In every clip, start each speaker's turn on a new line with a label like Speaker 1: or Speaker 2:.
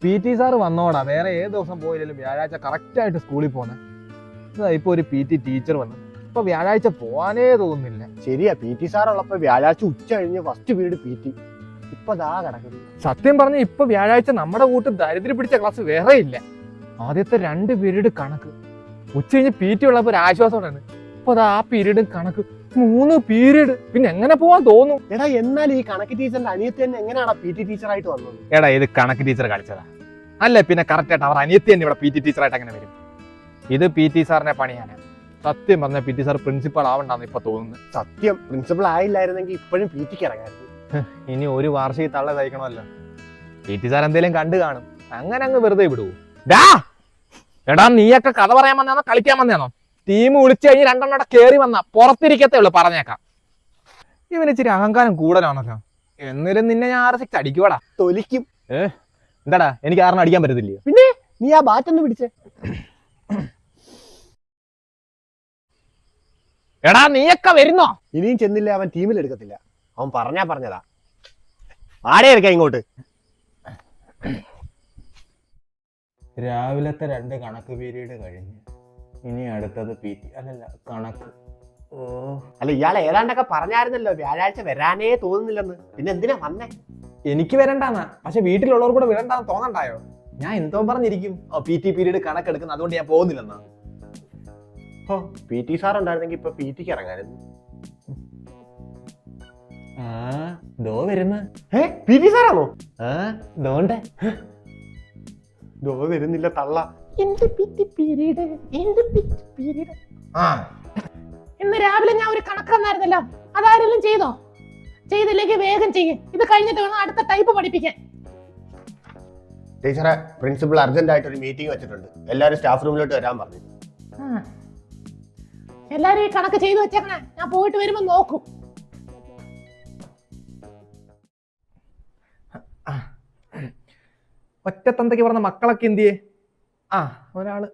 Speaker 1: P T sir വന്നോടാ, വേറെ ഏത് ദിവസം പോയില്ലെങ്കിലും വ്യാഴാഴ്ച കറക്റ്റായിട്ട് സ്കൂളിൽ പോകുന്നത്. ഇതാ ഇപ്പൊ ഒരു പി ടി ടീച്ചർ വന്നു, ഇപ്പൊ വ്യാഴാഴ്ച പോവാനേ തോന്നുന്നില്ല.
Speaker 2: ശരിയാ, പി ടി സാറുള്ളപ്പോ വ്യാഴാഴ്ച ഉച്ച കഴിഞ്ഞ് ഫസ്റ്റ് പീരീഡ് പി ടി. ഇപ്പൊ ദാ കിടക്കുന്നു.
Speaker 1: സത്യം പറഞ്ഞ ഇപ്പൊ വ്യാഴാഴ്ച നമ്മുടെ കൂട്ട് ദരിദ്രം പിടിച്ച ക്ലാസ് വേറെ ഇല്ല. ആദ്യത്തെ 2 പീരീഡ് കണക്ക്, ഉച്ച കഴിഞ്ഞ് പി ടി ഉള്ളപ്പോ ഒരു ആശ്വാസമാണ്. ഇപ്പൊ ആ പീരീഡും കണക്ക്, 3 പീരീഡ്, പിന്നെ എങ്ങനെ പോവാൻ തോന്നും?
Speaker 2: എടാ, എന്നാൽ ഈ കണക്ക് ടീച്ചറിന്റെ അനിയത്തി തന്നെ എങ്ങനെയാടാ പി ടി ടീച്ചറായിട്ട് വന്നത്?
Speaker 1: എടാ, ഇത് കണക്ക് ടീച്ചർ കളിച്ചതാ. അല്ല പിന്നെ കറക്റ്റ് ആയിട്ട് അവർ അനിയത്തി തന്നെ ഇവിടെ പി ടി ടീച്ചറായിട്ട് അങ്ങനെ വരും? ഇത് പി ടി സാറിനെ പണിയാനാ. സത്യം പറഞ്ഞ പി ടി സാർ പ്രിൻസിപ്പൾ ആവണ്ടെന്ന് ഇപ്പൊ തോന്നുന്നു.
Speaker 2: സത്യം, പ്രിൻസിപ്പൾ ആയില്ലായിരുന്നെങ്കിൽ ഇപ്പോഴും പി ടിക്ക് ഇറങ്ങായിരുന്നു.
Speaker 1: ഇനി ഒരു വാർഷിക തള്ള തയ്ക്കണമല്ലോ. പി ടി സാർ എന്തേലും കണ്ടു കാണും, അങ്ങനെ അങ്ങ് വെറുതെ വിടുവോ? എടാ, നീയൊക്കെ കഥ പറയാൻ വന്നാണോ കളിക്കാൻ വന്നാണോ? ടീം വിളിച്ചു കഴിഞ്ഞ് 2 എണ്ണം കേറി വന്നാ പുറത്തിരിക്കത്തേ ഉള്ളു, പറഞ്ഞേക്കാം. ഇവന് ഇച്ചിരി അഹങ്കാരം കൂടുതലാണല്ലോ. എന്നിലും നിന്നെ ഞാൻ 6 അടിക്കുവാടാ.
Speaker 2: തൊലിക്കും.
Speaker 1: എന്താടാ, എനിക്ക് 6 അടിക്കാൻ പറ്റത്തില്ലയോ?
Speaker 2: പിന്നെ നീ ആ ബാറ്റ് ഒന്ന് പിടിച്ചേ.
Speaker 1: എടാ, നീയൊക്കെ വരുന്നോ?
Speaker 2: ഇനിയും ചെന്നില്ല, അവൻ ടീമിൽ എടുക്കത്തില്ല. അവൻ പറഞ്ഞതാ. ആടെ എടുക്കാം ഇങ്ങോട്ട്.
Speaker 1: രാവിലത്തെ 2 കണക്ക് പീരീഡ് കഴിഞ്ഞ് ഇനി അടുത്തത് പി ടി, അല്ലല്ല കണക്ക്.
Speaker 2: അല്ല, ഇയാൾ ഏതാണ്ടൊക്കെ പറഞ്ഞായിരുന്നല്ലോ വ്യാഴാഴ്ച വരാനേ തോന്നുന്നില്ലെന്ന്. പിന്നെ എന്തിനാ വന്നേ?
Speaker 1: എനിക്ക് വരണ്ടാന്നാ, പക്ഷെ വീട്ടിലുള്ളവർ കൂടെ വിടണ്ടാന്ന് തോന്നണ്ടായോ? ഞാൻ എന്തോ പറഞ്ഞിരിക്കും പി ടി പീരീഡ് കണക്കെടുക്കുന്ന, അതുകൊണ്ട് ഞാൻ പോകുന്നില്ലെന്നാ.
Speaker 2: പി ടി സാർ ഉണ്ടായിരുന്നെങ്കിൽ ഇപ്പൊ പി ടിക്ക് ഇറങ്ങായിരുന്നു.
Speaker 1: ദോ വരുന്ന
Speaker 2: പി ടി സാറാണോ?
Speaker 1: ദോണ്ടേ
Speaker 2: ദോ വരുന്നില്ല തള്ള.
Speaker 3: ഇന്ന് രാവിലെ ഞാൻ ഒരു കണക്ക് തന്നായിരുന്നല്ലോ, അതാരെല്ലാം ചെയ്തോ? ചെയ്തില്ലെങ്കിൽ വേഗം ചെയ്യും, ഇത് കഴിഞ്ഞിട്ട് വേണം അടുത്ത ടൈപ്പ് പഠിപ്പിക്കാൻ.
Speaker 2: ടീച്ചറെ, പ്രിൻസിപ്പൾ അർജന്റ് ആയിട്ട് ഒരു മീറ്റിംഗ് വെച്ചിട്ടുണ്ട്, എല്ലാരും സ്റ്റാഫ് റൂമിലോട്ട് വരാൻ പറഞ്ഞു.
Speaker 3: എല്ലാരും ഈ കണക്ക് ചെയ്തു വെച്ചേക്കണേ, ഞാൻ പോയിട്ട് വരുമ്പോ നോക്കും.
Speaker 1: ഒറ്റത്തന്തയ്ക്ക് പറഞ്ഞ മക്കളൊക്കെ എന്തിയേ? ഒരാള്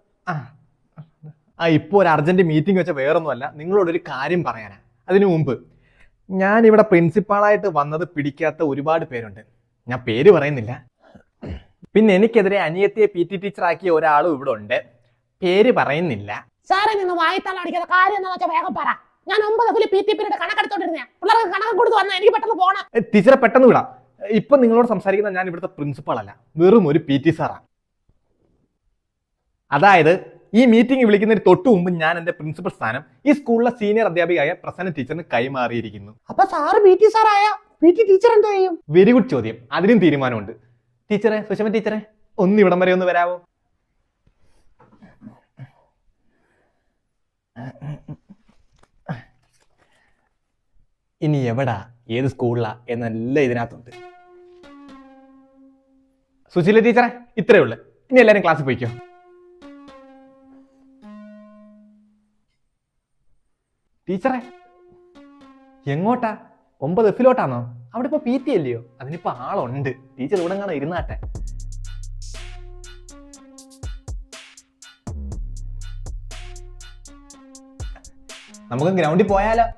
Speaker 1: ഇപ്പൊ ഒരു അർജന്റ് മീറ്റിംഗ് വെച്ച വേറൊന്നുമല്ല, നിങ്ങളോടൊരു കാര്യം പറയാനാ. അതിനു മുമ്പ് ഞാൻ ഇവിടെ പ്രിൻസിപ്പാളായിട്ട് വന്നത് പിടിക്കാത്ത ഒരുപാട് പേരുണ്ട്, ഞാൻ പേര് പറയുന്നില്ല. പിന്നെ എനിക്കെതിരെ അനിയത്തിയെ പി ടി ടീച്ചർ ആക്കിയ ഒരാളും ഇവിടെ ഉണ്ട്, പേര് പറയുന്നില്ല.
Speaker 3: സാറേ, നിന്ന് വായിത്താളം അടിക്കാത്ത കാര്യം എന്താ വെച്ചാൽ വേഗം പറ. ഞാൻ 9 പി ടി പീരീഡ് കണക്കെടുത്തോണ്ടിരുന്നേ, പിള്ളേർക്ക് കണക്ക് കൊടുത്ത് വന്നാൽ എനിക്ക് പെട്ടെന്ന് പോണം.
Speaker 1: ടീച്ചറെ പെട്ടെന്ന് വിടാം. ഇപ്പൊ നിങ്ങളോട് സംസാരിക്കുന്ന ഞാൻ ഇവിടുത്തെ പ്രിൻസിപ്പൾ അല്ല, വെറും ഒരു പി ടി സാറാ. അതായത് ഈ മീറ്റിംഗ് വിളിക്കുന്നതിന് തൊട്ടു മുമ്പ് ഞാൻ എന്റെ പ്രിൻസിപ്പൽ സ്ഥാനം ഈ സ്കൂളിലെ സീനിയർ അധ്യാപികയായ പ്രസന്ന ടീച്ചറിന് കൈമാറിയിരിക്കുന്നു.
Speaker 2: അപ്പൊ സാറ് പി ടി സാറായ പി ടി ടീച്ചർ എന്തോ ചെയ്യും?
Speaker 1: വെരി ഗുഡ് ചോദ്യം, അതിനും തീരുമാനമുണ്ട്. ടീച്ചറെ, സുഷമ ടീച്ചറെ, ഒന്ന് ഇവിടം വരെ ഒന്ന് വരാവോ? ഇനി എവിടാ, ഏത് സ്കൂളിലാ എന്നെല്ലാം ഇതിനകത്തുണ്ട്. സുശീല ടീച്ചറെ, ഇത്രയേ ഉള്ളു, ഇനി എല്ലാരും ക്ലാസ്സിൽ പോയിക്കോ. ടീച്ചറെ, എങ്ങോട്ടാ? 9 എഫിലോട്ടാണോ? അവിടെ ഇപ്പൊ പി ടി അല്ലയോ? അതിനിപ്പോ ആളുണ്ട്. ടീച്ചർ ഇവിടെ കാണാൻ ഇരുന്നാട്ടെ. നമുക്ക് ഗ്രൗണ്ടിൽ പോയാലോ?